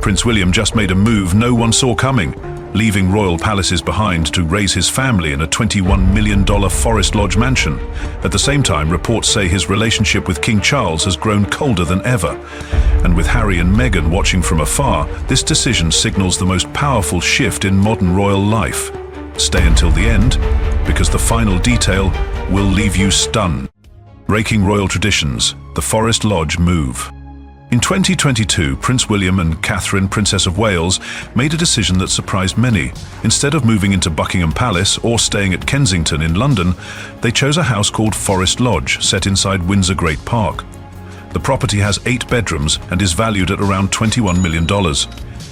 Prince William just made a move no one saw coming, leaving royal palaces behind to raise his family in a $21 million Forest Lodge mansion. At the same time, reports say his relationship with King Charles has grown colder than ever. And with Harry and Meghan watching from afar, this decision signals the most powerful shift in modern royal life. Stay until the end, because the final detail will leave you stunned. Breaking royal traditions, the Forest Lodge move. In 2022, Prince William and Catherine, Princess of Wales, made a decision that surprised many. Instead of moving into Buckingham Palace or staying at Kensington in London, they chose a house called Forest Lodge, set inside Windsor Great Park. The property has 8 bedrooms and is valued at around $21 million.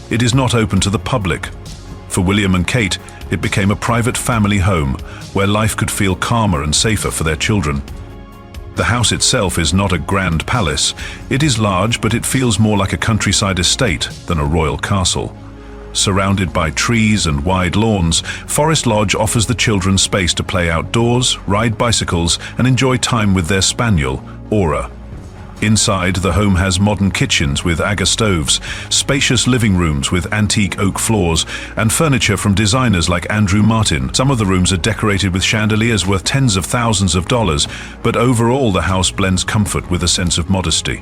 It is not open to the public. For William and Kate, it became a private family home where life could feel calmer and safer for their children. The house itself is not a grand palace. It is large, but it feels more like a countryside estate than a royal castle. Surrounded by trees and wide lawns, Forest Lodge offers the children space to play outdoors, ride bicycles, and enjoy time with their spaniel, Aura. Inside, the home has modern kitchens with Aga stoves, spacious living rooms with antique oak floors, and furniture from designers like Andrew Martin. Some of the rooms are decorated with chandeliers worth tens of thousands of dollars, but overall the house blends comfort with a sense of modesty.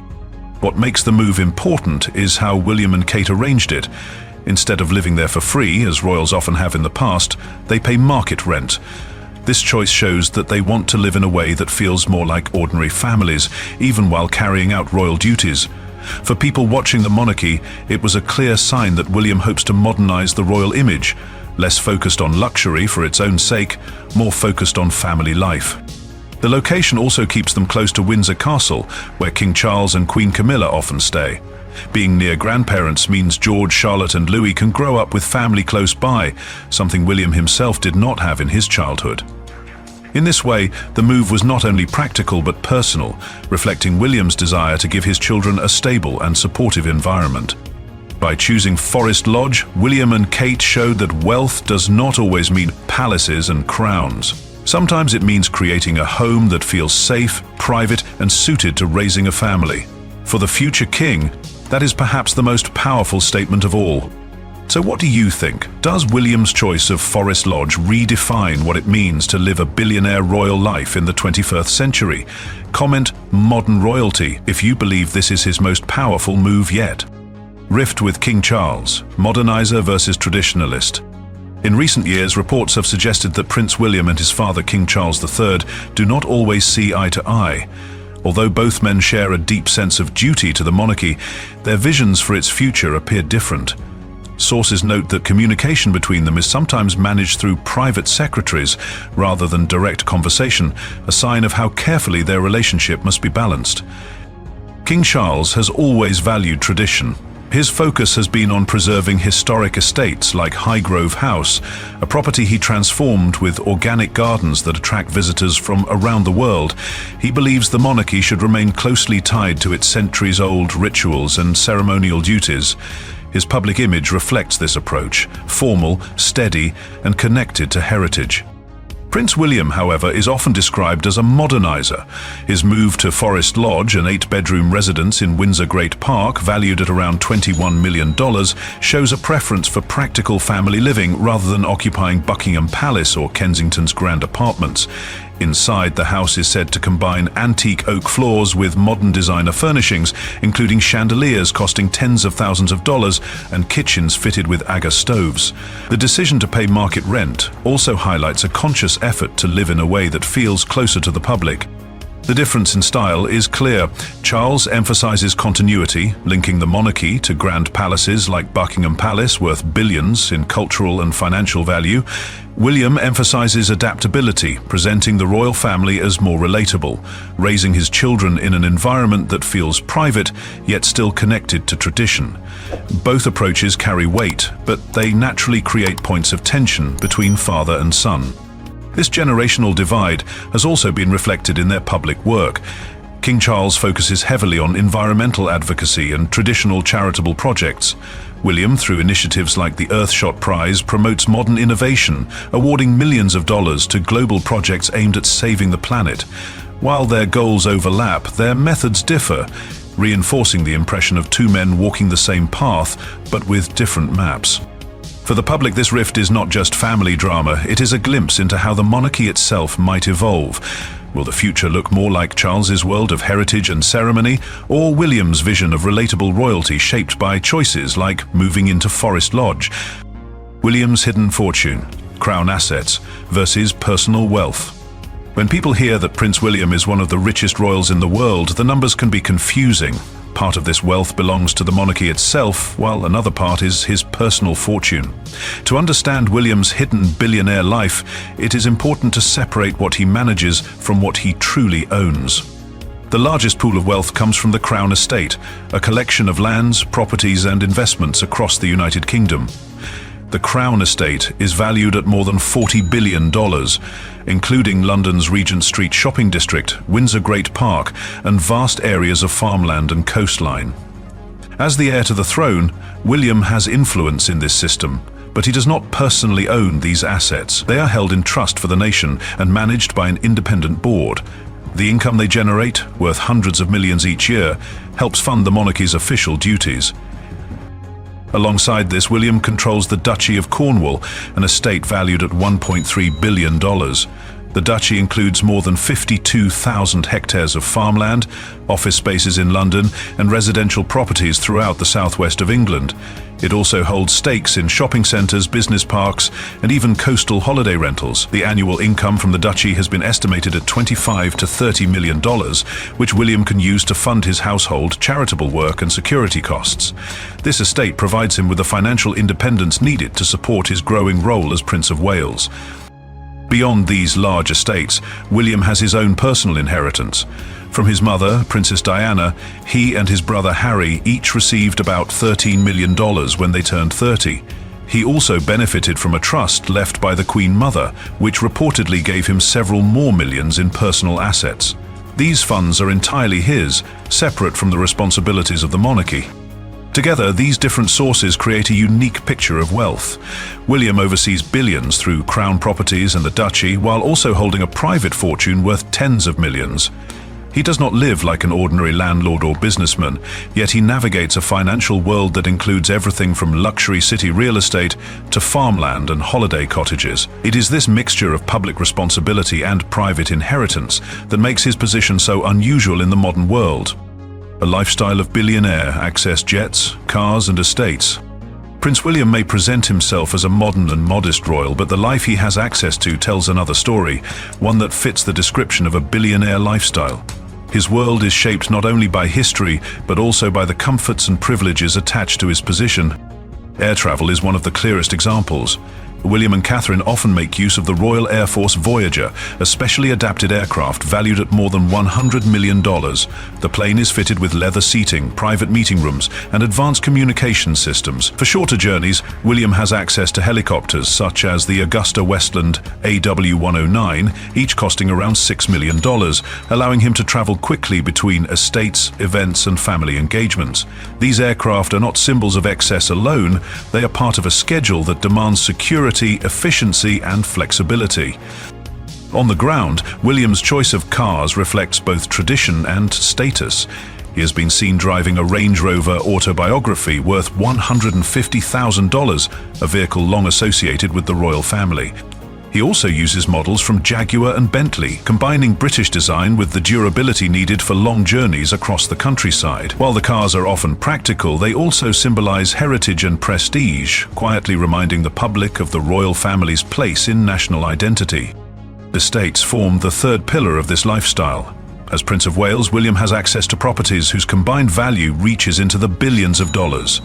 What makes the move important is how William and Kate arranged it. Instead of living there for free, as royals often have in the past, they pay market rent. This choice shows that they want to live in a way that feels more like ordinary families, even while carrying out royal duties. For people watching the monarchy, it was a clear sign that William hopes to modernize the royal image, less focused on luxury for its own sake, more focused on family life. The location also keeps them close to Windsor Castle, where King Charles and Queen Camilla often stay. Being near grandparents means George, Charlotte and Louis can grow up with family close by, something William himself did not have in his childhood. In this way, the move was not only practical but personal, reflecting William's desire to give his children a stable and supportive environment. By choosing Forest Lodge, William and Kate showed that wealth does not always mean palaces and crowns. Sometimes it means creating a home that feels safe, private and suited to raising a family. For the future king, that is perhaps the most powerful statement of all. So what do you think? Does William's choice of Forest Lodge redefine what it means to live a billionaire royal life in the 21st century? Comment modern royalty if you believe this is his most powerful move yet. Rift with King Charles, Modernizer versus Traditionalist. In recent years, reports have suggested that Prince William and his father King Charles III do not always see eye to eye. Although both men share a deep sense of duty to the monarchy, their visions for its future appear different. Sources note that communication between them is sometimes managed through private secretaries rather than direct conversation, a sign of how carefully their relationship must be balanced. King Charles has always valued tradition. His focus has been on preserving historic estates like Highgrove House, a property he transformed with organic gardens that attract visitors from around the world. He believes the monarchy should remain closely tied to its centuries-old rituals and ceremonial duties. His public image reflects this approach, formal, steady, and connected to heritage. Prince William, however, is often described as a modernizer. His move to Forest Lodge, an 8-bedroom residence in Windsor Great Park, valued at around $21 million, shows a preference for practical family living rather than occupying Buckingham Palace or Kensington's grand apartments. Inside, the house is said to combine antique oak floors with modern designer furnishings, including chandeliers costing tens of thousands of dollars and kitchens fitted with Aga stoves. The decision to pay market rent also highlights a conscious effort to live in a way that feels closer to the public. The difference in style is clear. Charles emphasizes continuity, linking the monarchy to grand palaces like Buckingham Palace, worth billions in cultural and financial value. William emphasizes adaptability, presenting the royal family as more relatable, raising his children in an environment that feels private, yet still connected to tradition. Both approaches carry weight, but they naturally create points of tension between father and son. This generational divide has also been reflected in their public work. King Charles focuses heavily on environmental advocacy and traditional charitable projects. William, through initiatives like the Earthshot Prize, promotes modern innovation, awarding millions of dollars to global projects aimed at saving the planet. While their goals overlap, their methods differ. reinforcing the impression of two men walking the same path, but with different maps. For the public, this rift is not just family drama, it is a glimpse into how the monarchy itself might evolve. Will the future look more like Charles's world of heritage and ceremony, or William's vision of relatable royalty shaped by choices like moving into Forest Lodge? William's hidden fortune, crown assets, versus personal wealth. When people hear that Prince William is one of the richest royals in the world, the numbers can be confusing. Part of this wealth belongs to the monarchy itself, while another part is his personal fortune. To understand William's hidden billionaire life, it is important to separate what he manages from what he truly owns. The largest pool of wealth comes from the Crown Estate, a collection of lands, properties and investments across the United Kingdom. The Crown Estate is valued at more than $40 billion, including London's Regent Street shopping district, Windsor Great Park, and vast areas of farmland and coastline. As the heir to the throne, William has influence in this system, but he does not personally own these assets. They are held in trust for the nation and managed by an independent board. The income they generate, worth hundreds of millions each year, helps fund the monarchy's official duties. Alongside this, William controls the Duchy of Cornwall, an estate valued at $1.3 billion. The duchy includes more than 52,000 hectares of farmland, office spaces in London, and residential properties throughout the southwest of England. It also holds stakes in shopping centres, business parks, and even coastal holiday rentals. The annual income from the duchy has been estimated at $25 to $30 million, which William can use to fund his household, charitable work, and security costs. This estate provides him with the financial independence needed to support his growing role as Prince of Wales. Beyond these large estates, William has his own personal inheritance. From his mother, Princess Diana, he and his brother Harry each received about $13 million when they turned 30. He also benefited from a trust left by the Queen Mother, which reportedly gave him several more millions in personal assets. These funds are entirely his, separate from the responsibilities of the monarchy. Together, these different sources create a unique picture of wealth. William oversees billions through crown properties and the duchy, while also holding a private fortune worth tens of millions. He does not live like an ordinary landlord or businessman, yet he navigates a financial world that includes everything from luxury city real estate to farmland and holiday cottages. It is this mixture of public responsibility and private inheritance that makes his position so unusual in the modern world. A lifestyle of billionaire, access jets, cars and estates. Prince William may present himself as a modern and modest royal, but the life he has access to tells another story, one that fits the description of a billionaire lifestyle. His world is shaped not only by history, but also by the comforts and privileges attached to his position. Air travel is one of the clearest examples. William and Catherine often make use of the Royal Air Force Voyager, a specially adapted aircraft valued at more than $100 million. The plane is fitted with leather seating, private meeting rooms, and advanced communication systems. For shorter journeys, William has access to helicopters such as the Augusta Westland AW109, each costing around $6 million, allowing him to travel quickly between estates, events, and family engagements. These aircraft are not symbols of excess alone, they are part of a schedule that demands security, efficiency and flexibility. On the ground, William's choice of cars reflects both tradition and status. He has been seen driving a Range Rover autobiography worth $150,000, a vehicle long associated with the royal family. He also uses models from Jaguar and Bentley, combining British design with the durability needed for long journeys across the countryside. While the cars are often practical, they also symbolize heritage and prestige, quietly reminding the public of the royal family's place in national identity. Estates form the third pillar of this lifestyle. As Prince of Wales, William has access to properties whose combined value reaches into the billions of dollars.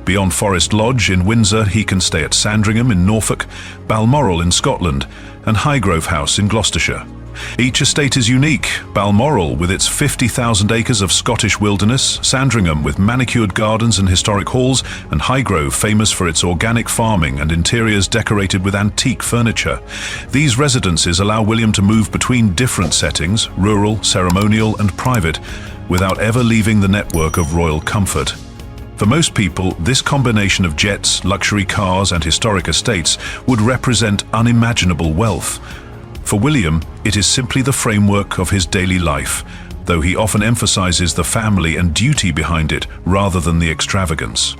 Beyond Forest Lodge in Windsor, he can stay at Sandringham in Norfolk, Balmoral in Scotland, and Highgrove House in Gloucestershire. Each estate is unique. Balmoral with its 50,000 acres of Scottish wilderness, Sandringham with manicured gardens and historic halls, and Highgrove famous for its organic farming and interiors decorated with antique furniture. These residences allow William to move between different settings, rural, ceremonial, and private, without ever leaving the network of royal comfort. For most people, this combination of jets, luxury cars, and historic estates would represent unimaginable wealth. For William, it is simply the framework of his daily life, though he often emphasizes the family and duty behind it rather than the extravagance.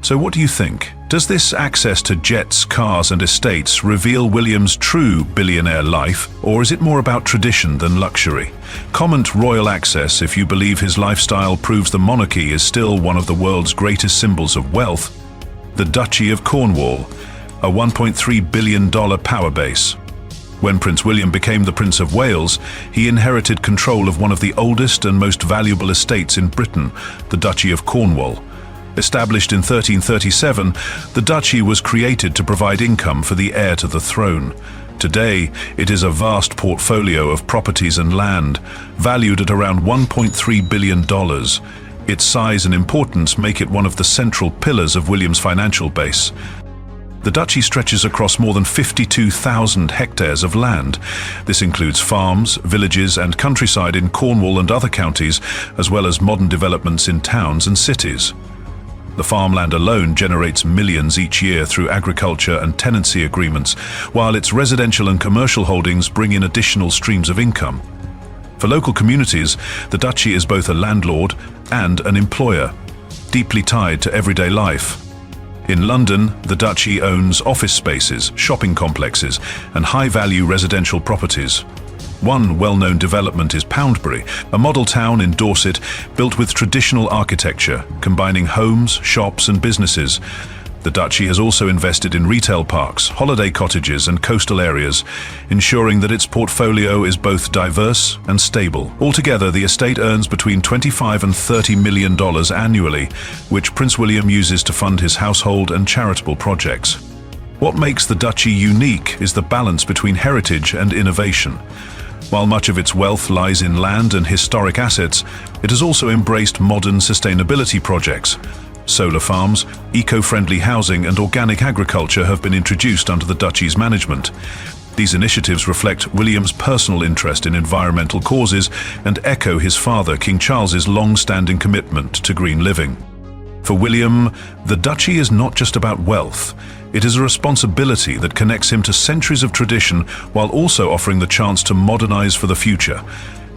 So what do you think? Does this access to jets, cars and estates reveal William's true billionaire life, or is it more about tradition than luxury? Comment royal access if you believe his lifestyle proves the monarchy is still one of the world's greatest symbols of wealth. The Duchy of Cornwall, a $1.3 billion power base. When Prince William became the Prince of Wales, he inherited control of one of the oldest and most valuable estates in Britain, the Duchy of Cornwall. Established in 1337, the duchy was created to provide income for the heir to the throne. Today, it is a vast portfolio of properties and land, valued at around $1.3 billion. Its size and importance make it one of the central pillars of William's financial base. The duchy stretches across more than 52,000 hectares of land. This includes farms, villages and countryside in Cornwall and other counties, as well as modern developments in towns and cities. The farmland alone generates millions each year through agriculture and tenancy agreements, while its residential and commercial holdings bring in additional streams of income. For local communities, the duchy is both a landlord and an employer, deeply tied to everyday life. In London, the duchy owns office spaces, shopping complexes, and high-value residential properties. One well-known development is Poundbury, a model town in Dorset built with traditional architecture, combining homes, shops and businesses. The duchy has also invested in retail parks, holiday cottages and coastal areas, ensuring that its portfolio is both diverse and stable. Altogether, the estate earns between $25 and $30 million annually, which Prince William uses to fund his household and charitable projects. What makes the duchy unique is the balance between heritage and innovation. While much of its wealth lies in land and historic assets, it has also embraced modern sustainability projects. Solar farms, eco-friendly housing and organic agriculture have been introduced under the duchy's management. These initiatives reflect William's personal interest in environmental causes and echo his father, King Charles's long-standing commitment to green living. For William, the duchy is not just about wealth. It is a responsibility that connects him to centuries of tradition while also offering the chance to modernize for the future.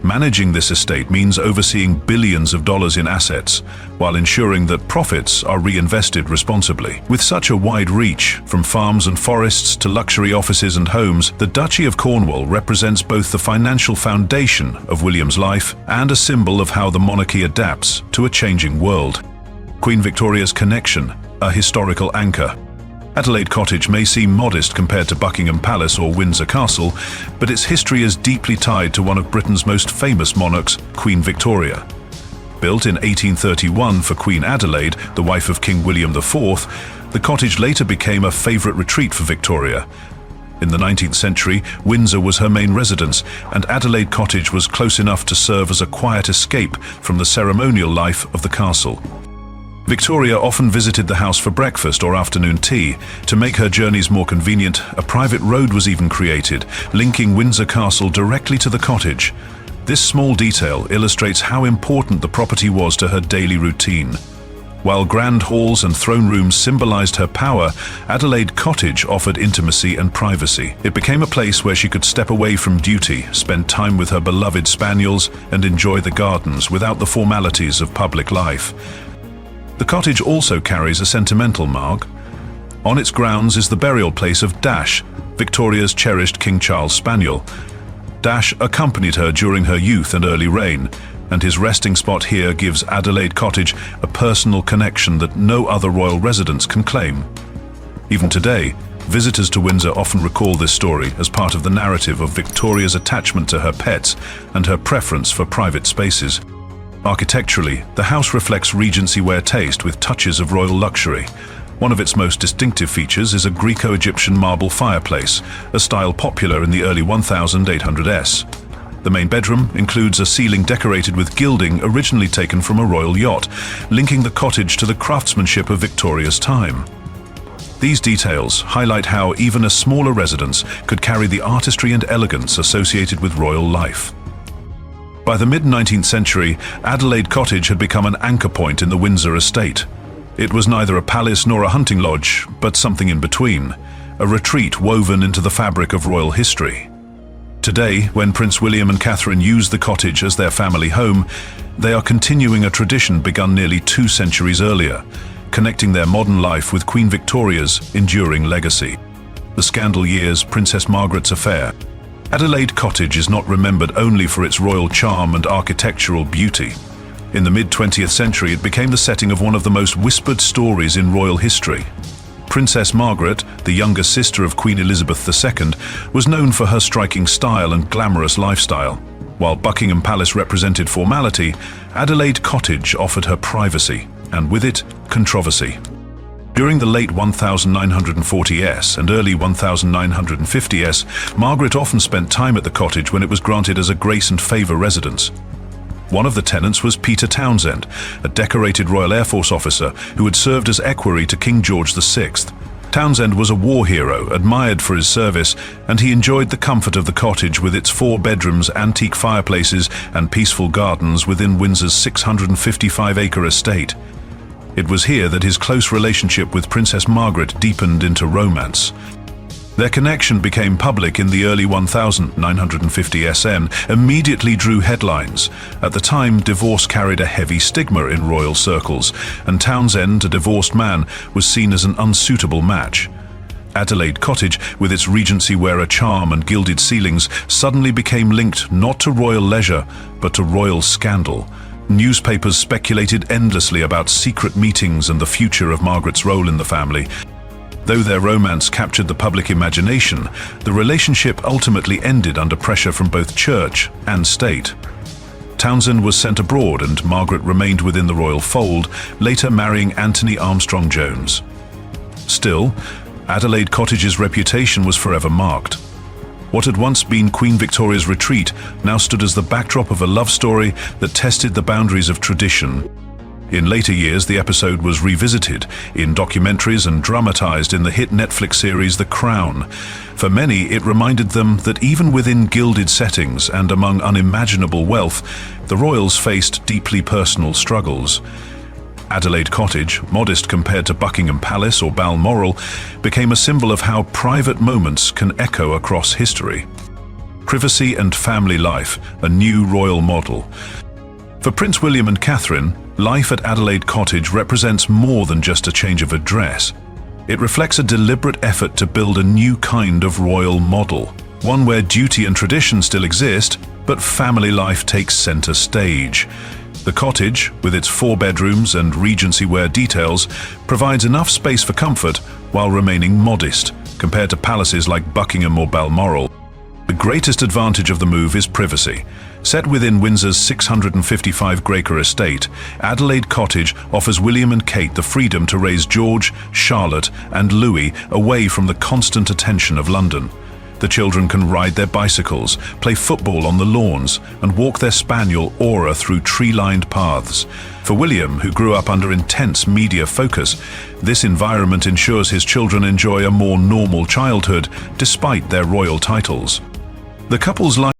Managing this estate means overseeing billions of dollars in assets, while ensuring that profits are reinvested responsibly. With such a wide reach, from farms and forests to luxury offices and homes, the Duchy of Cornwall represents both the financial foundation of William's life and a symbol of how the monarchy adapts to a changing world. Queen Victoria's connection, a historical anchor. Adelaide Cottage may seem modest compared to Buckingham Palace or Windsor Castle, but its history is deeply tied to one of Britain's most famous monarchs, Queen Victoria. Built in 1831 for Queen Adelaide, the wife of King William IV, the cottage later became a favourite retreat for Victoria. In the 19th century, Windsor was her main residence, and Adelaide Cottage was close enough to serve as a quiet escape from the ceremonial life of the castle. Victoria often visited the house for breakfast or afternoon tea. To make her journeys more convenient, a private road was even created, linking Windsor Castle directly to the cottage. This small detail illustrates how important the property was to her daily routine. While grand halls and throne rooms symbolized her power, Adelaide Cottage offered intimacy and privacy. It became a place where she could step away from duty, spend time with her beloved spaniels, and enjoy the gardens without the formalities of public life. The cottage also carries a sentimental mark. On its grounds is the burial place of Dash, Victoria's cherished King Charles spaniel. Dash accompanied her during her youth and early reign, and his resting spot here gives Adelaide Cottage a personal connection that no other royal residence can claim. Even today, visitors to Windsor often recall this story as part of the narrative of Victoria's attachment to her pets and her preference for private spaces. Architecturally, the house reflects Regency-wear taste with touches of royal luxury. One of its most distinctive features is a Greco-Egyptian marble fireplace, a style popular in the early 1800s. The main bedroom includes a ceiling decorated with gilding originally taken from a royal yacht, linking the cottage to the craftsmanship of Victoria's time. These details highlight how even a smaller residence could carry the artistry and elegance associated with royal life. By the mid-19th century, Adelaide Cottage had become an anchor point in the Windsor estate. It was neither a palace nor a hunting lodge, but something in between, a retreat woven into the fabric of royal history. Today, when Prince William and Catherine use the cottage as their family home, they are continuing a tradition begun nearly 2 centuries earlier, connecting their modern life with Queen Victoria's enduring legacy. The scandal years, Princess Margaret's affair. Adelaide Cottage is not remembered only for its royal charm and architectural beauty. In the mid-20th century, it became the setting of one of the most whispered stories in royal history. Princess Margaret, the younger sister of Queen Elizabeth II, was known for her striking style and glamorous lifestyle. While Buckingham Palace represented formality, Adelaide Cottage offered her privacy, and with it, controversy. During the late 1940s and early 1950s, Margaret often spent time at the cottage when it was granted as a grace and favour residence. One of the tenants was Peter Townsend, a decorated Royal Air Force officer who had served as equerry to King George VI. Townsend was a war hero, admired for his service, and he enjoyed the comfort of the cottage with its 4 bedrooms, antique fireplaces, and peaceful gardens within Windsor's 655-acre estate. It was here that his close relationship with Princess Margaret deepened into romance. Their connection became public in the early 1950 SN, immediately drew headlines. At the time, divorce carried a heavy stigma in royal circles, and Townsend, a divorced man, was seen as an unsuitable match. Adelaide Cottage, with its Regency-era charm and gilded ceilings, suddenly became linked not to royal leisure, but to royal scandal. Newspapers speculated endlessly about secret meetings and the future of Margaret's role in the family. Though their romance captured the public imagination, the relationship ultimately ended under pressure from both church and state. Townsend was sent abroad and Margaret remained within the royal fold, later marrying Anthony Armstrong Jones. Still, Adelaide Cottage's reputation was forever marked. What had once been Queen Victoria's retreat now stood as the backdrop of a love story that tested the boundaries of tradition. In later years, the episode was revisited in documentaries and dramatized in the hit Netflix series The Crown. For many, it reminded them that even within gilded settings and among unimaginable wealth, the royals faced deeply personal struggles. Adelaide Cottage, modest compared to Buckingham Palace or Balmoral, became a symbol of how private moments can echo across history. Privacy and family life, a new royal model. For Prince William and Catherine, life at Adelaide Cottage represents more than just a change of address. It reflects a deliberate effort to build a new kind of royal model, one where duty and tradition still exist, but family life takes center stage. The cottage, with its 4 bedrooms and Regency-wear details, provides enough space for comfort while remaining modest, compared to palaces like Buckingham or Balmoral. The greatest advantage of the move is privacy. Set within Windsor's 655-acre estate, Adelaide Cottage offers William and Kate the freedom to raise George, Charlotte, and Louis away from the constant attention of London. The children can ride their bicycles, play football on the lawns, and walk their spaniel Aura through tree-lined paths. For William, who grew up under intense media focus, this environment ensures his children enjoy a more normal childhood despite their royal titles. The couple's life